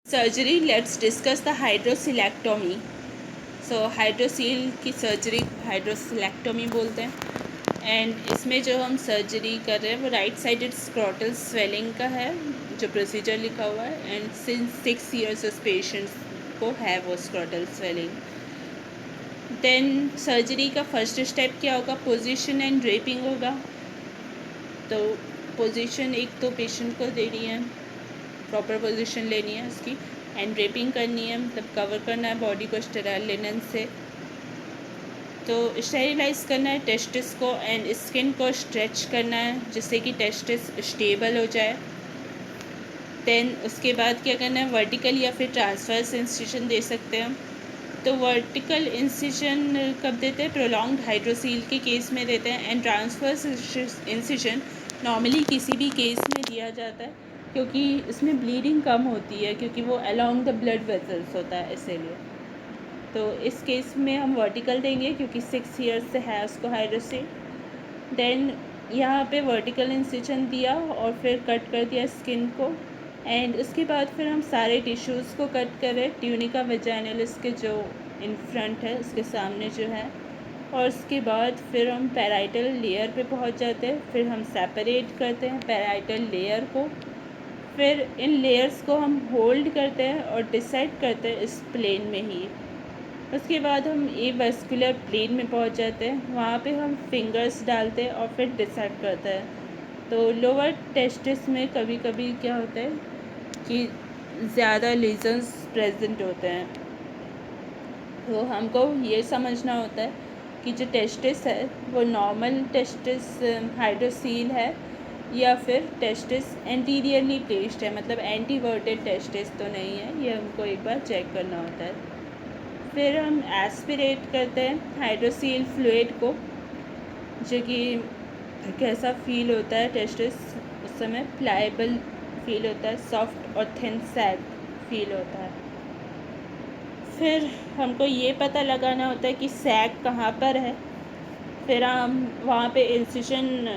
Surgery let's discuss the hydrocelectomy. So hydrocele की surgery hydrocelectomy बोलते हैं। एंड इसमें जो हम सर्जरी कर रहे हैं वो राइट साइडेड स्क्रोटल स्वेलिंग का है, जो प्रोसीजर लिखा हुआ है। एंड सिंस 6 years उस पेशेंट्स को है वो स्क्रोटल स्वेलिंग। देन सर्जरी का फर्स्ट स्टेप क्या होगा? पोजीशन एंड ड्रेपिंग होगा। तो पोजीशन एक तो पेशेंट को देनी है, प्रॉपर पोजीशन लेनी है उसकी, एंड ड्रेपिंग करनी है, मतलब कवर करना है बॉडी को स्टेराइल लिनन से। तो स्टेरिलाइज करना है टेस्टिस को, एंड स्किन को स्ट्रेच करना है जिससे कि टेस्टिस स्टेबल हो जाए। देन उसके बाद क्या करना है? वर्टिकल या फिर ट्रांसवर्स इंसिजन दे सकते हैं हम। तो वर्टिकल इंसिजन कब देते हैं? प्रोलॉन्ग्ड हाइड्रोसील के केस में देते हैं। एंड ट्रांसवर्स इंसिजन नॉर्मली किसी भी केस में दिया जाता है क्योंकि इसमें ब्लीडिंग कम होती है, क्योंकि वो अलोंग द ब्लड वेसल्स होता है, इसीलिए। तो इस केस में हम वर्टिकल देंगे क्योंकि 6 years से है उसको हाइड्रोसील। देन यहाँ पे वर्टिकल इंसिजन दिया और फिर कट कर दिया स्किन को। एंड उसके बाद फिर हम सारे टिश्यूज़ को कट करें, ट्यूनिका वेजाइनलिस के जो इन फ्रंट है उसके सामने जो है। और उसके बाद फिर हम पैराइटल लेयर पे पहुंच जाते हैं। फिर हम सेपरेट करते हैं पैराइटल लेयर को। फिर इन लेयर्स को हम होल्ड करते हैं और डिसाइड करते हैं इस प्लेन में ही। उसके बाद हम ए वेस्कुलर प्लेन में पहुंच जाते हैं, वहाँ पे हम फिंगर्स डालते हैं और फिर डिसाइड करते हैं। तो लोअर टेस्टिस में कभी कभी क्या होता है कि ज़्यादा लीजन्स प्रेजेंट होते हैं, तो हमको ये समझना होता है कि जो टेस्टिस है वो नॉर्मल टेस्टिस हाइड्रोसील है या फिर टेस्टिस एंटीरियरली प्लेस्ड है, मतलब एंटीवर्टेड टेस्टिस तो नहीं है। ये हमको एक बार चेक करना होता है। फिर हम एस्पिरेट करते हैं हाइड्रोसील फ्लूइड को, जो कि कैसा फील होता है टेस्टिस उस समय? प्लाएबल फील होता है, सॉफ्ट और थिन सैग फील होता है। फिर हमको ये पता लगाना होता है कि सैग कहाँ पर है। फिर हम वहाँ पे इंसिजन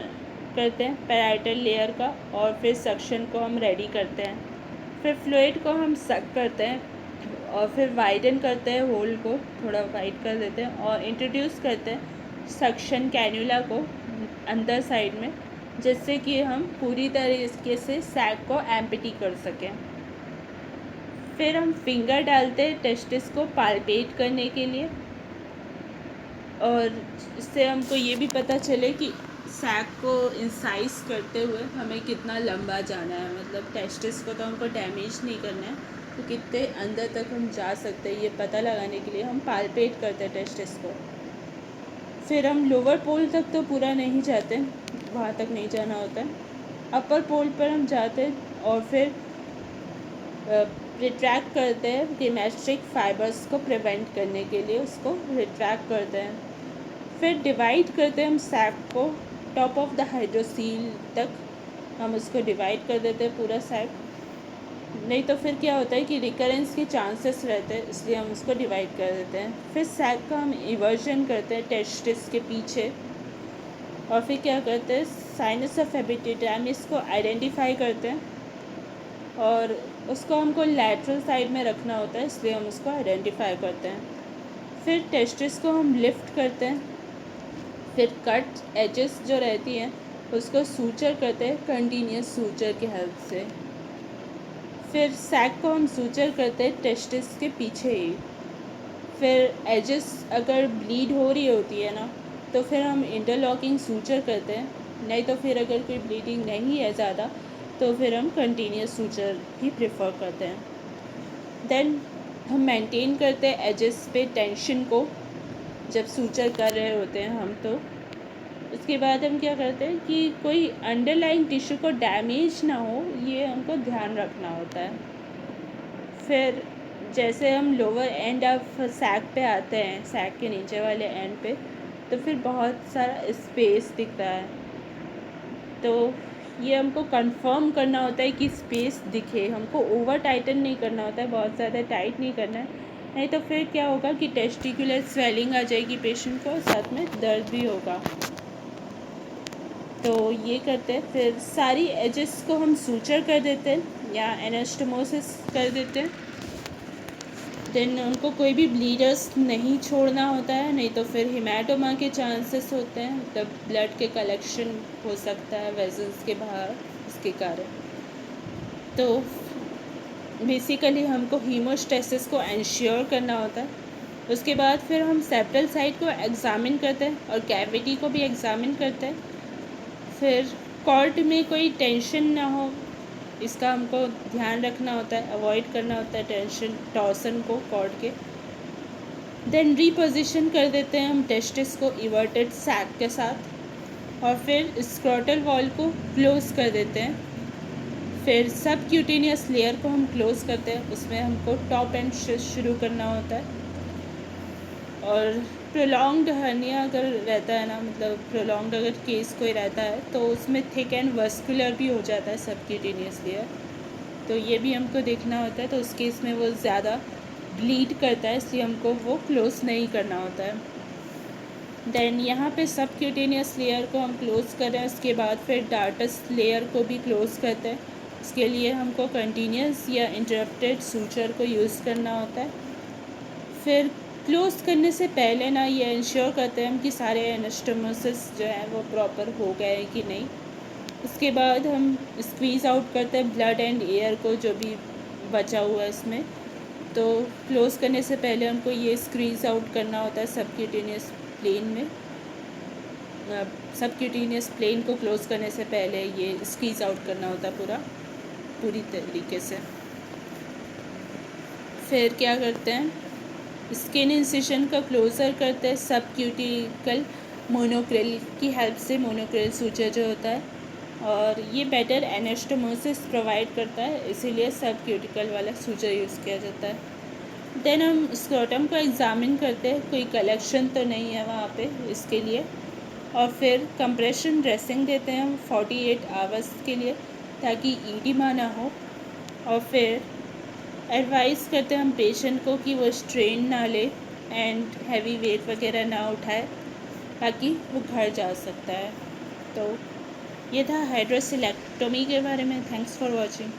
करते हैं पैराइटल लेयर का, और फिर सक्शन को हम रेडी करते हैं। फिर फ्लूइड को हम सक करते हैं और फिर वाइडन करते हैं, होल को थोड़ा वाइड कर देते हैं और इंट्रोड्यूस करते हैं सक्शन कैन्यूला को अंदर साइड में, जिससे कि हम पूरी तरीके से सैग को एम्प्टी कर सकें। फिर हम फिंगर डालते हैं टेस्टिस को पाल्पेट करने के लिए, और इससे हमको ये भी पता चले कि सैग को इंसाइज करते हुए हमें कितना लंबा जाना है, मतलब टेस्टिस को तो हमको डैमेज नहीं करना है, तो कितने अंदर तक हम जा सकते हैं ये पता लगाने के लिए हम पाल्पेट करते हैं टेस्टिस को। फिर हम लोअर पोल तक तो पूरा नहीं जाते, वहाँ तक नहीं जाना होता है। अपर पोल पर हम जाते हैं और फिर रिट्रैक्ट करते हैं डिमेस्ट्रिक फाइबर्स को प्रिवेंट करने के लिए, उसको रिट्रैक्ट करते हैं। फिर डिवाइड करते हैं हम सैक को टॉप ऑफ द हाइड्रोसील तक, हम उसको डिवाइड कर देते हैं पूरा सैक। नहीं तो फिर क्या होता है कि रिकरेंस के चांसेस रहते हैं, इसलिए हम उसको डिवाइड कर देते हैं। फिर सैक का हम इवर्जन करते हैं टेस्टिस के पीछे, और फिर क्या करते हैं साइनस ऑफ एपिडिडाइमिस को आइडेंटिफाई करते हैं, और उसको हमको लैटरल साइड में रखना होता है, इसलिए हम उसको आइडेंटिफाई करते हैं। फिर टेस्टिस को हम लिफ्ट करते हैं, फिर कट एजेस जो रहती हैं उसको सूचर करते हैं कंटिन्यूस सूचर की हेल्प से। फिर सैक को हम सूचर करते हैं टेस्टिस के पीछे ही। फिर एजेस अगर ब्लीड हो रही होती है ना, तो फिर हम इंटरलॉकिंग सूचर करते हैं, नहीं तो फिर अगर कोई ब्लीडिंग नहीं है ज़्यादा तो फिर हम कंटिन्यूस सूचर ही प्रेफर करते हैं। देन हम मेंटेन करते हैं एजेस पे टेंशन को जब सूचर कर रहे होते हैं हम। तो उसके बाद हम क्या करते हैं कि कोई अंडरलाइन टिश्यू को डैमेज ना हो, ये हमको ध्यान रखना होता है। फिर जैसे हम लोअर एंड ऑफ सैक पे आते हैं, सैक के नीचे वाले एंड पे, तो फिर बहुत सारा स्पेस दिखता है। तो ये हमको कंफर्म करना होता है कि स्पेस दिखे, हमको ओवर टाइटन नहीं करना होता है, बहुत ज़्यादा टाइट नहीं करना है, नहीं तो फिर क्या होगा कि टेस्टिकुलर स्वेलिंग आ जाएगी पेशेंट को, साथ में दर्द भी होगा। तो ये करते हैं। फिर सारी एजेस को हम सूचर कर देते हैं या एनास्टोमोसिस कर देते हैं। देन उनको कोई भी ब्लीडर्स नहीं छोड़ना होता है, नहीं तो फिर हिमेटोमा के चांसेस होते हैं, मतलब ब्लड के कलेक्शन हो सकता है वेजल्स के बाहर इसके कारण। तो बेसिकली हमको हीमोस्टेसिस को एंश्योर करना होता है। उसके बाद फिर हम सेप्टल साइट को एग्ज़ामिन करते हैं और कैविटी को भी एग्ज़ामिन करते हैं। फिर कॉर्ड में कोई टेंशन ना हो, इसका हमको ध्यान रखना होता है, अवॉइड करना होता है टेंशन टॉर्सन को कॉर्ड के। देन रीपोजिशन कर देते हैं हम टेस्टिस को इवर्टेड सैक के साथ, और फिर स्क्रोटल वॉल को क्लोज़ कर देते हैं। फिर सब क्यूटेनियस लेयर को हम क्लोज़ करते हैं, उसमें हमको टॉप एंड शुरू करना होता है। और प्रोलॉन्ग्ड हर्निया अगर रहता है ना, मतलब प्रोलॉन्ग्ड अगर केस कोई रहता है तो उसमें थिक एंड वस्कुलर भी हो जाता है सब क्यूटेनियस लेयर, तो ये भी हमको देखना होता है। तो उस केस में वो ज़्यादा ब्लीड करता है, इसलिए हमको वो क्लोज़ नहीं करना होता है। देन यहाँ पे सब क्यूटेनियस लेयर को हम क्लोज़ कर रहे हैं, उसके बाद फिर डार्टस लेयर को भी क्लोज़ करते हैं। इसके लिए हमको कंटिन्यूस या इंटरप्टेड सूचर को यूज़ करना होता है। फिर क्लोज़ करने से पहले ना ये इंश्योर करते हैं हम कि सारे एनास्टोमोसिस जो है वो प्रॉपर हो गए हैं कि नहीं। उसके बाद हम स्क्वीज़ आउट करते हैं ब्लड एंड एयर को, जो भी बचा हुआ है इसमें। तो क्लोज़ करने से पहले हमको ये स्क्वीज़ आउट करना होता है सबक्यूटेनियस प्लेन में। सबक्यूटेनियस प्लेन को क्लोज़ करने से पहले ये स्क्वीज़ आउट करना होता है पूरी तरीके से। फिर क्या करते हैं, स्किन इंसिशन का क्लोज़र करते हैं सबक्यूटिकल मोनोक्रिल की हेल्प से। मोनोक्रिल सूचर जो होता है, और ये बेटर एनास्टोमोसिस प्रोवाइड करता है, इसीलिए सबक्यूटिकल वाला सूचर यूज़ किया जाता है। देन हम स्क्रोटम को एग्ज़ामिन करते हैं, कोई कलेक्शन तो नहीं है वहाँ पे इसके लिए। और फिर कंप्रेशन ड्रेसिंग देते हैं हम 48 आवर्स के लिए, ताकि ईडिमा ना हो। और फिर एडवाइस करते हैं हम पेशेंट को कि वो स्ट्रेन ना ले एंड हैवी वेट वगैरह ना उठाए, ताकि वो घर जा सकता है। तो ये था हाइड्रोसिलेक्टोमी के बारे में। Thanks for watching.